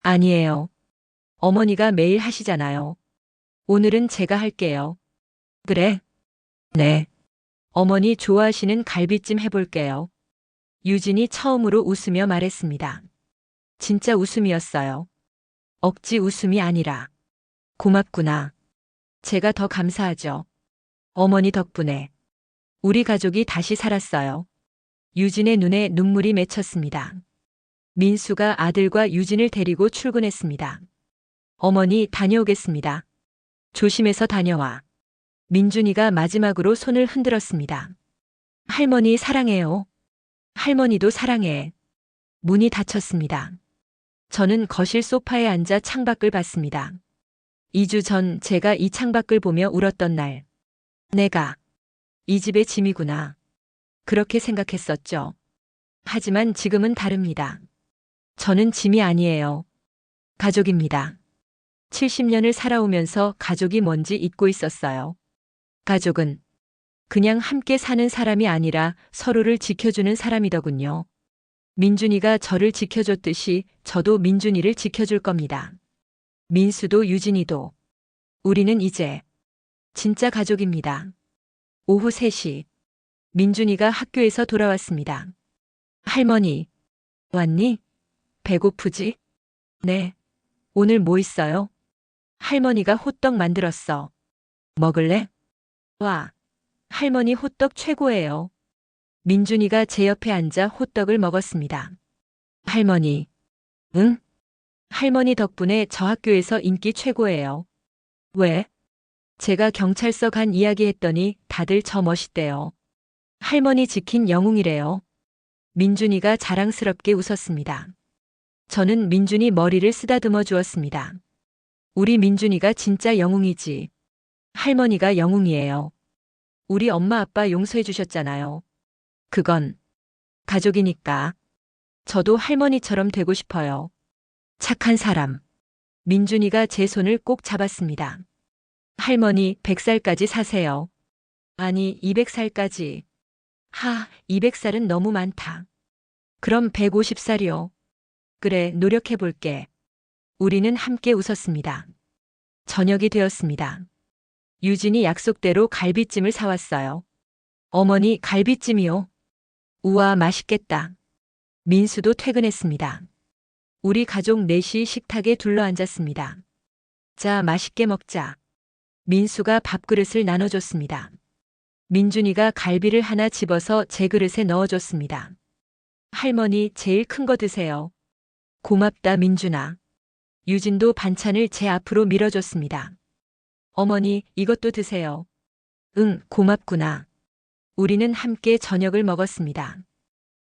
아니에요. 어머니가 매일 하시잖아요. 오늘은 제가 할게요. 그래? 네. 어머니 좋아하시는 갈비찜 해볼게요. 유진이 처음으로 웃으며 말했습니다. 진짜 웃음이었어요. 억지 웃음이 아니라. 고맙구나. 제가 더 감사하죠. 어머니 덕분에. 우리 가족이 다시 살았어요. 유진의 눈에 눈물이 맺혔습니다. 민수가 아들과 유진을 데리고 출근했습니다. 어머니 다녀오겠습니다. 조심해서 다녀와. 민준이가 마지막으로 손을 흔들었습니다. 할머니 사랑해요. 할머니도 사랑해. 문이 닫혔습니다. 저는 거실 소파에 앉아 창밖을 봤습니다. 2주 전 제가 이 창밖을 보며 울었던 날. 내가 이 집의 짐이구나. 그렇게 생각했었죠. 하지만 지금은 다릅니다. 저는 짐이 아니에요. 가족입니다. 70년을 살아오면서 가족이 뭔지 잊고 있었어요. 가족은 그냥 함께 사는 사람이 아니라 서로를 지켜주는 사람이더군요. 민준이가 저를 지켜줬듯이 저도 민준이를 지켜줄 겁니다. 민수도 유진이도. 우리는 이제 진짜 가족입니다. 오후 3시. 민준이가 학교에서 돌아왔습니다. 할머니, 왔니? 배고프지? 네. 오늘 뭐 있어요? 할머니가 호떡 만들었어. 먹을래? 와, 할머니 호떡 최고예요. 민준이가 제 옆에 앉아 호떡을 먹었습니다. 할머니, 응? 할머니 덕분에 저 학교에서 인기 최고예요. 왜? 제가 경찰서 간 이야기 했더니 다들 저 멋있대요. 할머니 지킨 영웅이래요. 민준이가 자랑스럽게 웃었습니다. 저는 민준이 머리를 쓰다듬어 주었습니다. 우리 민준이가 진짜 영웅이지. 할머니가 영웅이에요. 우리 엄마 아빠 용서해 주셨잖아요. 그건 가족이니까. 저도 할머니처럼 되고 싶어요. 착한 사람. 민준이가 제 손을 꼭 잡았습니다. 할머니 100살까지 사세요. 아니 200살까지. 200살은 너무 많다. 그럼 150살이요. 그래, 노력해 볼게. 우리는 함께 웃었습니다. 저녁이 되었습니다. 유진이 약속대로 갈비찜을 사왔어요. 어머니 갈비찜이요. 우와, 맛있겠다. 민수도 퇴근했습니다. 우리 가족 넷이 식탁에 둘러앉았습니다. 자, 맛있게 먹자. 민수가 밥그릇을 나눠줬습니다. 민준이가 갈비를 하나 집어서 제 그릇에 넣어줬습니다. 할머니, 제일 큰 거 드세요. 고맙다, 민준아. 유진도 반찬을 제 앞으로 밀어줬습니다. 어머니, 이것도 드세요. 응, 고맙구나. 우리는 함께 저녁을 먹었습니다.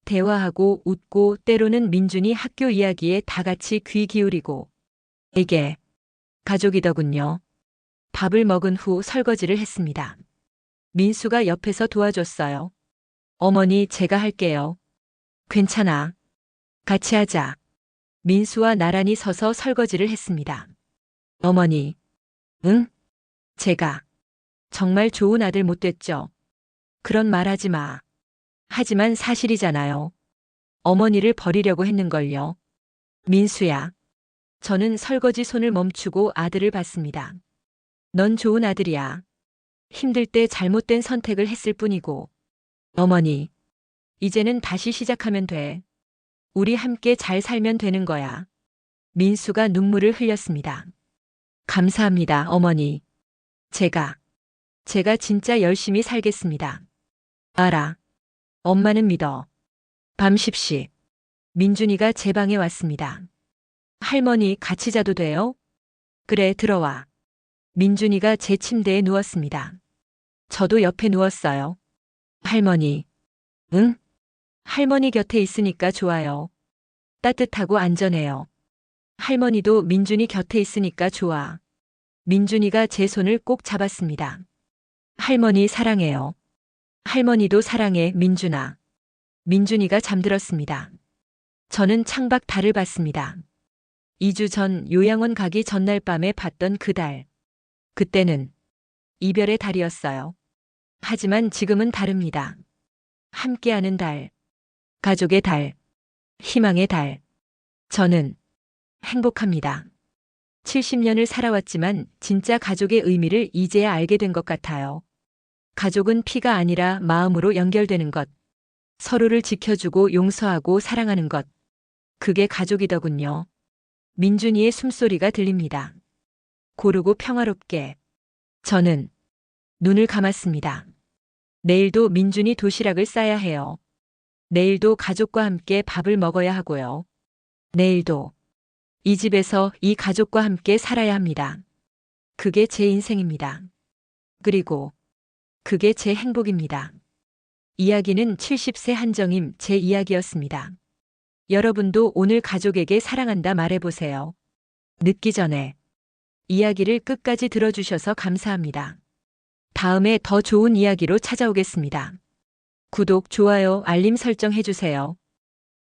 대화하고 웃고 때로는 민준이 학교 이야기에 다 같이 귀 기울이고 이게 가족이더군요. 밥을 먹은 후 설거지를 했습니다. 민수가 옆에서 도와줬어요. 어머니, 제가 할게요. 괜찮아. 같이 하자. 민수와 나란히 서서 설거지를 했습니다. 어머니. 응? 제가. 정말 좋은 아들 못 됐죠. 그런 말 하지 마. 하지만 사실이잖아요. 어머니를 버리려고 했는걸요. 민수야. 저는 설거지 손을 멈추고 아들을 봤습니다. 넌 좋은 아들이야. 힘들 때 잘못된 선택을 했을 뿐이고. 어머니. 이제는 다시 시작하면 돼. 우리 함께 잘 살면 되는 거야. 민수가 눈물을 흘렸습니다. 감사합니다, 어머니. 제가 진짜 열심히 살겠습니다. 알아. 엄마는 믿어. 밤 10시. 민준이가 제 방에 왔습니다. 할머니, 같이 자도 돼요? 그래, 들어와. 민준이가 제 침대에 누웠습니다. 저도 옆에 누웠어요. 할머니. 응? 할머니 곁에 있으니까 좋아요. 따뜻하고 안전해요. 할머니도 민준이 곁에 있으니까 좋아. 민준이가 제 손을 꼭 잡았습니다. 할머니 사랑해요. 할머니도 사랑해, 민준아. 민준이가 잠들었습니다. 저는 창밖 달을 봤습니다. 2주 전 요양원 가기 전날 밤에 봤던 그 달. 그때는 이별의 달이었어요. 하지만 지금은 다릅니다. 함께하는 달, 가족의 달, 희망의 달. 저는 행복합니다. 70년을 살아왔지만 진짜 가족의 의미를 이제야 알게 된 것 같아요. 가족은 피가 아니라 마음으로 연결되는 것. 서로를 지켜주고 용서하고 사랑하는 것. 그게 가족이더군요. 민준이의 숨소리가 들립니다. 고르고 평화롭게. 저는 눈을 감았습니다. 내일도 민준이 도시락을 싸야 해요. 내일도 가족과 함께 밥을 먹어야 하고요. 내일도 이 집에서 이 가족과 함께 살아야 합니다. 그게 제 인생입니다. 그리고 그게 제 행복입니다. 이야기는 70세 한정임 제 이야기였습니다. 여러분도 오늘 가족에게 사랑한다 말해보세요. 늦기 전에 이야기를 끝까지 들어주셔서 감사합니다. 다음에 더 좋은 이야기로 찾아오겠습니다. 구독, 좋아요, 알림 설정 해주세요.